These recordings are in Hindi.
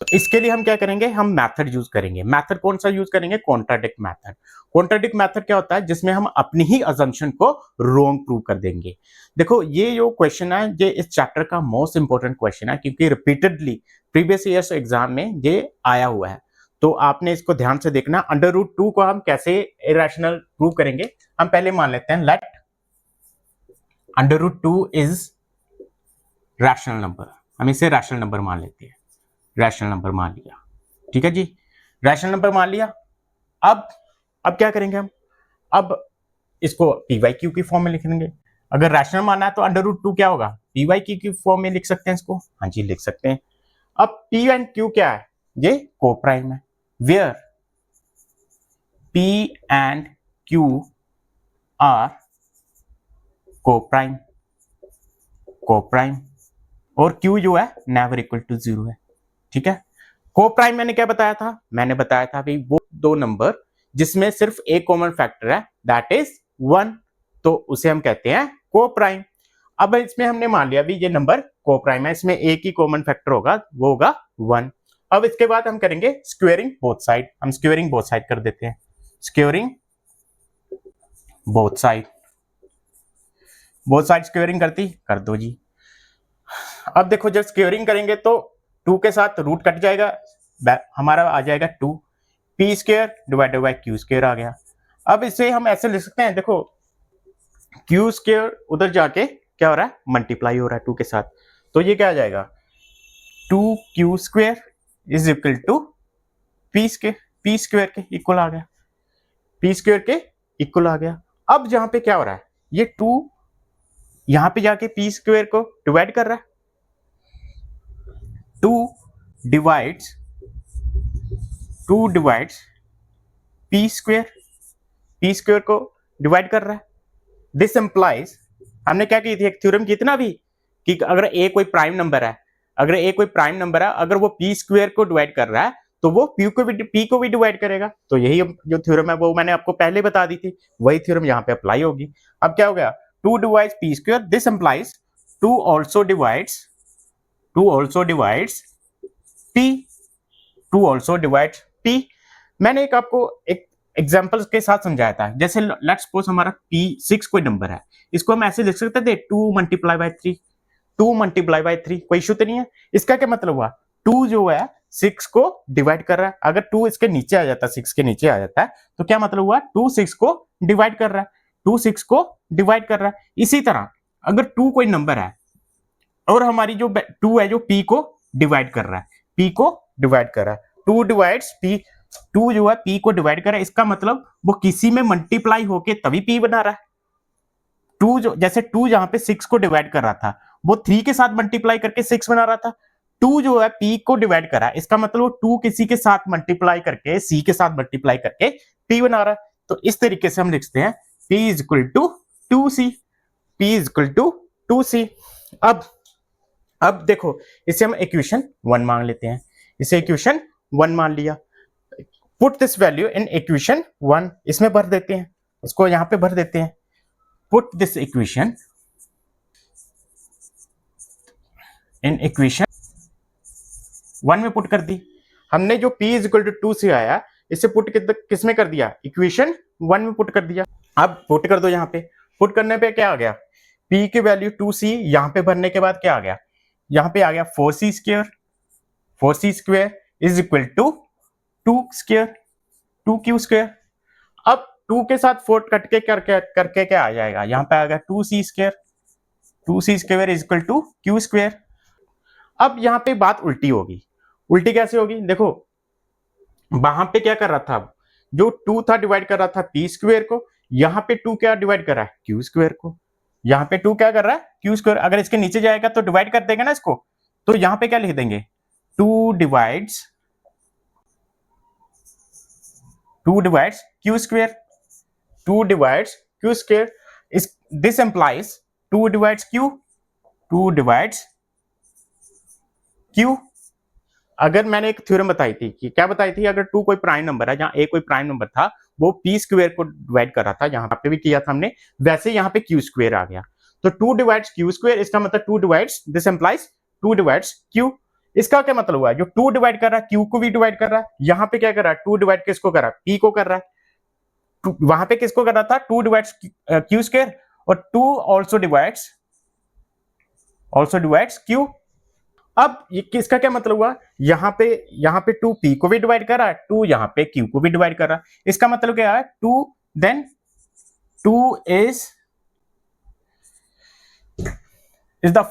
तो इसके लिए हम क्या करेंगे, हम मेथड यूज करेंगे। मेथड कौन सा यूज करेंगे, कॉन्ट्राडिक्ट मेथड। कॉन्ट्राडिक्ट मेथड क्या होता है, जिसमें हम अपनी ही अजम्पशन को रॉन्ग प्रूव कर देंगे। देखो ये जो क्वेश्चन है ये इस चैप्टर का मोस्ट इंपॉर्टेंट क्वेश्चन है, क्योंकि रिपीटेडली प्रीवियस ईयर्स एग्जाम में ये आया हुआ है। तो आपने इसको ध्यान से देखना। अंडर रूट 2 को हम कैसे इरेशनल प्रूव करेंगे, हम पहले मान लेते हैं let under root 2 is rational number. हम इसे रैशनल नंबर मान लेते हैं। रैशनल नंबर मान लिया, ठीक है जी, रैशनल नंबर मान लिया। अब क्या करेंगे हम, अब इसको पी वाई क्यू की फॉर्म में लिख देंगे। अगर रैशनल मानना है तो अंडर रूट 2 क्या होगा, पी वाई क्यू की फॉर्म में लिख सकते हैं इसको। हाँ जी लिख सकते हैं। अब पी एंड क्यू क्या है, ये को प्राइम है। Where P and Q are coprime, coprime, और क्यू जो है नेवर इक्वल टू 0 है, ठीक है। को प्राइम मैंने क्या बताया था, मैंने बताया था भाई वो दो नंबर जिसमें सिर्फ एक कॉमन फैक्टर है, दैट इज 1, तो उसे हम कहते हैं को प्राइम। अब इसमें हमने मान लिया भी ये नंबर को प्राइम है, इसमें एक ही कॉमन फैक्टर होगा, वो होगा 1। अब इसके बाद हम करेंगे स्क्वेयरिंग बोथ साइड। हम स्क्वेयरिंग बोथ साइड कर देते हैं, squaring both side. Both side squaring करती कर दो जी। अब देखो जब स्क्वेयरिंग करेंगे तो 2 के साथ रूट कट जाएगा, हमारा आ जाएगा 2, P square divided by Q square आ गया। अब इसे हम ऐसे लिख सकते हैं, देखो क्यू स्क्वेयर उधर जाके क्या हो रहा है, मल्टीप्लाई हो रहा है 2 के साथ, तो ये क्या आ जाएगा 2q square is equal to P square के इक्वल आ गया, पी स्क्वेयर के इक्वल आ गया। अब जहां पे क्या हो रहा है, ये 2 यहां पे जाके पी स्क्वेयर को डिवाइड कर रहा है, 2 डिवाइड्स पी स्क्वेयर को डिवाइड कर रहा है। दिस इंप्लाइज, हमने क्या की थी, एक थ्योरम की थी ना अभी, कि अगर ए कोई प्राइम नंबर है, अगर वो पी स्क्वेयर को डिवाइड कर रहा है तो वो पी को भी डिवाइड करेगा। तो यही जो थ्योरम है वो मैंने आपको पहले बता दी थी, वही थ्योरम यहाँ पे अप्लाई होगी। अब क्या हो गया, 2 divides P square, this implies 2 also divides P. मैंने एक आपको एक एग्जांपल्स के साथ समझाया था, जैसे लेट्स सपोज हमारा P6 कोई नंबर है, इसको हम ऐसे लिख सकते थे 2 मल्टीप्लाई बाय 3, कोई इशू तो नहीं है। इसका क्या मतलब हुआ, 2 जो है 6 को डिवाइड कर रहा है। अगर 2 इसके नीचे आ जाता है, 6 के नीचे आ जाता है, तो क्या मतलब हुआ, 2 6 को डिवाइड कर रहा है, 2 6 को डिवाइड कर रहा है। इसी तरह अगर 2 कोई नंबर है और हमारी जो 2 है जो P को डिवाइड कर रहा है, 2 डिवाइड्स P, 2 जो है P को डिवाइड कर रहा है, इसका मतलब वो किसी में मल्टीप्लाई होके तभी P बना रहा है। 2 जो जैसे 2 जहां पे 6 को डिवाइड कर रहा था, वो 3 के साथ मल्टीप्लाई करके 6 बना रहा था। 2 जो है P को डिवाइड कर रहा है, इसका मतलब वो 2 किसी के साथ मल्टीप्लाई करके C के साथ मल्टीप्लाई करके P बना रहा है। तो इस तरीके से हम लिखते हैं P is equal to 2C। अब देखो इसे हम इक्वेशन 1 मान लेते हैं, इसे इक्वेशन 1 मान लिया। Put this value in equation 1, इसमें भर देते हैं, इसको यहां पे भर देते हैं। Put this equation in equation 1 में पुट कर दी हमने। जो P इज इक्वल टू 2 से आया, इसे पुट किस में कर दिया, इक्वेशन 1 में पुट कर दिया। अब पुट कर दो, यहाँ पे पुट करने पे क्या आ गया, P की वैल्यू 2C, यहाँ पे भरने के बाद क्या आ गया, यहाँ पे आ गया 4C square is equal to 2Q square. अब 2 के साथ 4 कट के करके क्या आ जाएगा, यहाँ पे आ गया 2C square is equal to Q square. अब यहाँ पे बात उल्टी होगी, उल्टी कैसे होगी, देखो वहां पे क्या कर रहा था, जो 2 था डिवाइड कर रहा था P स्क्वेयर को, यहाँ पे 2 क्या डिवाइड कर रहा है, Q स्क्वेयर को। यहाँ पे 2 क्या कर रहा है, Q स्क्वेयर। अगर इसके नीचे जाएगा तो डिवाइड कर देगा ना इसको, तो यहाँ पे क्या लिख देंगे, 2 divides Q square, this implies 2 divides Q। अगर मैंने एक थ्योरम बताई थी कि क्या बताई थी, अगर 2 कोई प्राइम नंबर है, जहां A कोई प्राइम नंबर था, वो P स्क्वेयर को डिवाइड कर रहा था, यहाँ पे भी किया था हमने, वैसे यहाँ पे Q स्क्वेयर आ गया। तो 2 डिवाइड्स Q स्क्वेयर, इसका मतलब 2 divides, this implies 2 divides Q। इसका क्या मतलब हुआ, जो 2 डिवाइड कर रहा है क्यू को भी डिवाइड कर रहा है, यहां पे क्या कर रहा है 2 डिवाइड किसको कर रहा है, पी को कर रहा है, वहां पे किसको कर रहा था 2 डिवाइड्स क्यू स्क्वायर, और 2 ऑल्सो डिवाइड्स क्यू। अब ये किसका क्या मतलब हुआ, यहाँ पे 2 पी को भी डिवाइड कर रहा है, 2 यहाँ पे क्यू को भी डिवाइड कर रहा है। इसका मतलब क्या है 2, then 2 is the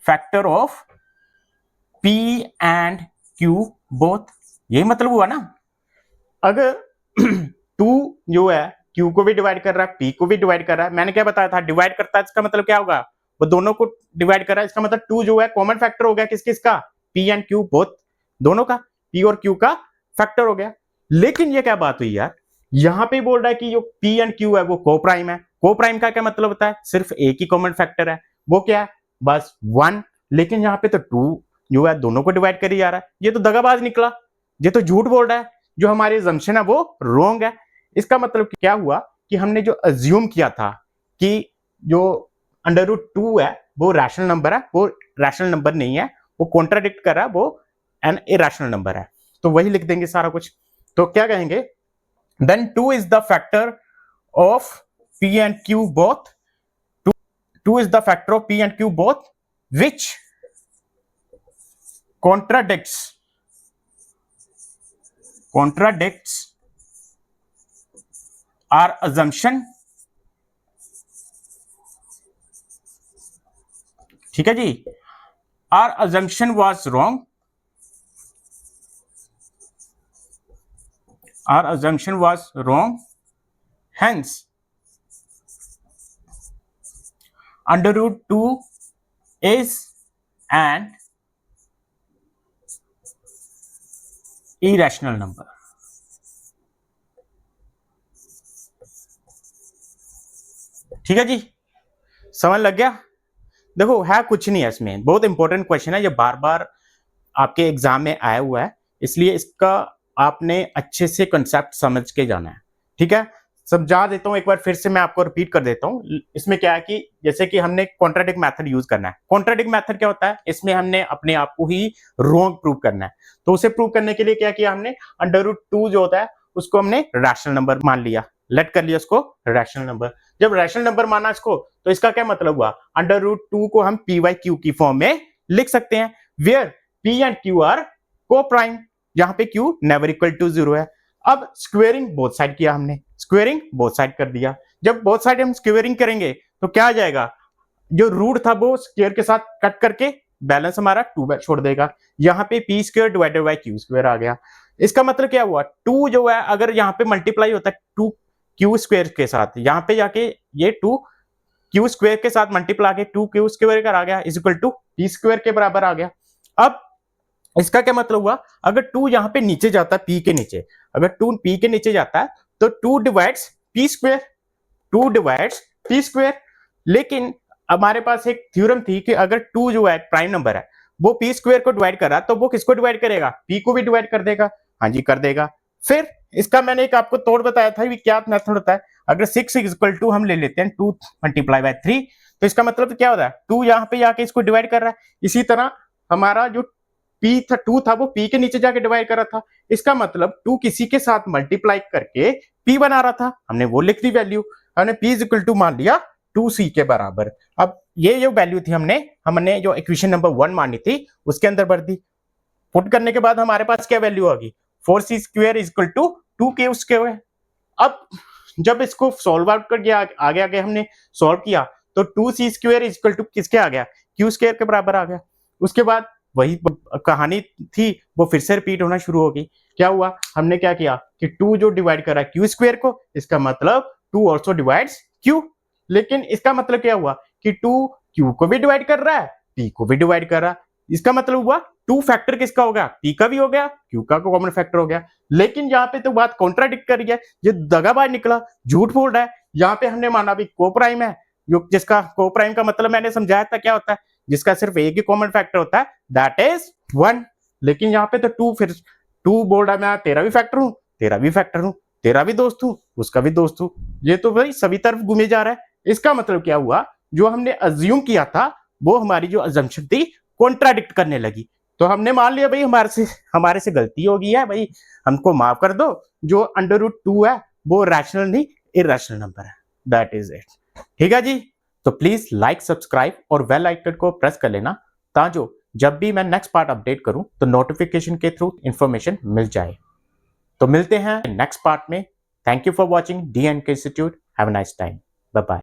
factor of P and Q both. यही मतलब हुआ ना, अगर 2 जो है क्यू को भी डिवाइड कर रहा है, पी को भी डिवाइड कर रहा है, मैंने क्या बताया था डिवाइड करता है, इसका मतलब क्या होगा वो दोनों को डिवाइड कर रहा है, इसका मतलब 2 जो है कॉमन फैक्टर हो गया किसका, पी एंड क्यू बोथ, दोनों का, पी और क्यू का फैक्टर हो गया। लेकिन ये क्या बात हुई यार, यहां पे बोल रहा है कि जो पी एंड क्यू है वो को प्राइम है। को प्राइम का क्या मतलब होता है, सिर्फ एक ही कॉमन फैक्टर है, वो क्या है बस 1। लेकिन यहाँ पे तो 2 जो है दोनों को डिवाइड कर ही जा रहा है, ये तो दगाबाज निकला, ये तो झूठ बोल रहा है, जो हमारी अजम्पशन है वो रॉन्ग है। इसका मतलब क्या हुआ कि हमने जो अज्यूम किया था कि जो √2 है वो रैशनल नंबर है, वो रैशनल नंबर नहीं है, वो कॉन्ट्राडिक्ट कर रहा है, वो एन इरेशनल नंबर है, तो वही लिख देंगे सारा कुछ। तो क्या कहेंगे, then 2 is the factor of P and Q both, 2 is the factor of P and Q both which contradicts our assumption। ठीक है जी, our assumption was wrong, hence √2 is an irrational number। ठीक है जी, समझ लग गया। देखो है कुछ नहीं है इसमें, बहुत इंपॉर्टेंट क्वेश्चन है, ये बार बार आपके एग्जाम में आया हुआ है, इसलिए इसका आपने अच्छे से कंसेप्ट समझ के जाना है। ठीक है, समझा देता हूं एक बार फिर से, मैं आपको रिपीट कर देता हूं। इसमें क्या है कि जैसे कि हमने कॉन्ट्राडिक्ट मेथड यूज करना है। कॉन्ट्राडिक्ट मेथड क्या होता है, इसमें हमने अपने आप को ही रॉन्ग प्रूव करना है। तो उसे प्रूव करने के लिए क्या किया हमने, √2 जो होता है उसको हमने रैशनल नंबर मान लिया, लेट कर लिया उसको रैशनल नंबर। जब रैशनल नंबर माना इसको, तो इसका क्या मतलब हुआ, √2 को हम पी वाई क्यू की फॉर्म में लिख सकते हैं, where P and Q are coprime, जहां पे क्यू नेवर इक्वल टू 0 है। अब स्क्वेयरिंग बोथ साइड किया हमने, स्क्वेयरिंग बोथ साइड कर दिया। जब बोथ साइड हम स्क्वेयरिंग करेंगे तो क्या आ जाएगा, जो रूट था वो स्क्वेयर के साथ कट करके बैलेंस हमारा 2 छोड़ देगा, यहाँ पे P square divided by Q square आ गया। इसका मतलब क्या हुआ, 2 जो है अगर यहाँ पे मल्टीप्लाई होता है 2 क्यू स्क्वेयर के साथ, यहाँ पे जाके ये 2 क्यू स्क्वेयर के साथ मल्टीप्लाई के 2 क्यू स्क्वेयर का आ गया is equal to P square के बराबर आ गया। अब इसका क्या मतलब हुआ, अगर 2 यहां पे नीचे जाता है पी के नीचे, अगर 2 पी के नीचे जाता है तो 2 divides P square, 2 divides P square. लेकिन हमारे पास एक थ्योरम थी कि अगर 2 जो है प्राइम नंबर है वो पी स्क्वेयर को डिवाइड कर रहा है, तो वो किसको डिवाइड करेगा, पी को भी डिवाइड कर देगा। हाँ जी कर देगा। फिर इसका मैंने एक आपको तोड़ बताया था, क्या मेथड होता है, अगर 6 इज इक्वल टू हम ले लेते हैं 2 मल्टीप्लाई बाय 3, तो इसका मतलब क्या होता है, 2 यहाँ पे जाके इसको डिवाइड कर रहा है। इसी तरह हमारा जो पी था 2 था वो पी के नीचे जाके डिवाइड कर रहा था, इसका मतलब 2 किसी के साथ मल्टीप्लाई करके पी बना रहा था, हमने वो लिख दी वैल्यू, हमने पी इज इक्वल टू मान लिया 2c के बराबर। अब ये जो वैल्यू थी हमने जो इक्वेशन नंबर 1 मानी थी उसके अंदर भर दी। पुट करने के बाद हमारे पास क्या वैल्यू होगी, 4c square is equal to 2k square. अब जब इसको सॉल्व आउट करके आगे आगे हमने सॉल्व किया तो 2c square is equal to किसके आ गया, q स्क्वायर के बराबर आ गया। उसके बाद वही कहानी थी वो फिर से रिपीट होना शुरू हो गई। क्या हुआ, हमने क्या किया कि 2 जो डिवाइड कर रहा है क्यू स्क्वायर को, इसका मतलब 2 ऑल्सो डिवाइड्स क्यू। लेकिन इसका मतलब क्या हुआ कि 2 क्यू को भी डिवाइड कर रहा है, पी को भी डिवाइड कर रहा है, इसका मतलब हुआ 2 फैक्टर किसका होगा, पी का भी हो गया, क्यू का कॉमन फैक्टर हो गया। लेकिन यहाँ पे तो बात कॉन्ट्राडिक्ट कर रही है, ये दगाबाज निकला, झूठ बोल रहा है। यहाँ पे हमने माना भी को प्राइम है, जिसका को प्राइम का मतलब मैंने समझाया था क्या होता है, जिसका सिर्फ एक ही कॉमन फैक्टर होता है दैट इज 1। लेकिन यहाँ पे तो 2 फिर 2 बोल रहा है मैं तेरा भी फैक्टर हूँ, तेरा भी फैक्टर हूँ, तेरा भी दोस्त हूँ, उसका भी दोस्त हूँ, ये तो भाई सभी तरफ घूमे जा रहा है। इसका मतलब क्या हुआ, जो हमने अज्यूम किया था वो हमारी जो अजम्पशन थी कॉन्ट्राडिक्ट करने लगी। तो हमने मान लिया भाई हमारे से गलती हो गई है भाई, हमको माफ कर दो, जो √2 है वो रैशनल नहीं इरेशनल नंबर है, दैट इज इट। ठीक है जी, तो प्लीज लाइक सब्सक्राइब और बेल आइकन को प्रेस कर लेना, ताकि जब भी मैं नेक्स्ट पार्ट अपडेट करूं तो नोटिफिकेशन के थ्रू इंफॉर्मेशन मिल जाए। तो मिलते हैं नेक्स्ट पार्ट में। Thank you for watching DNK institute. Have a nice time. Bye bye.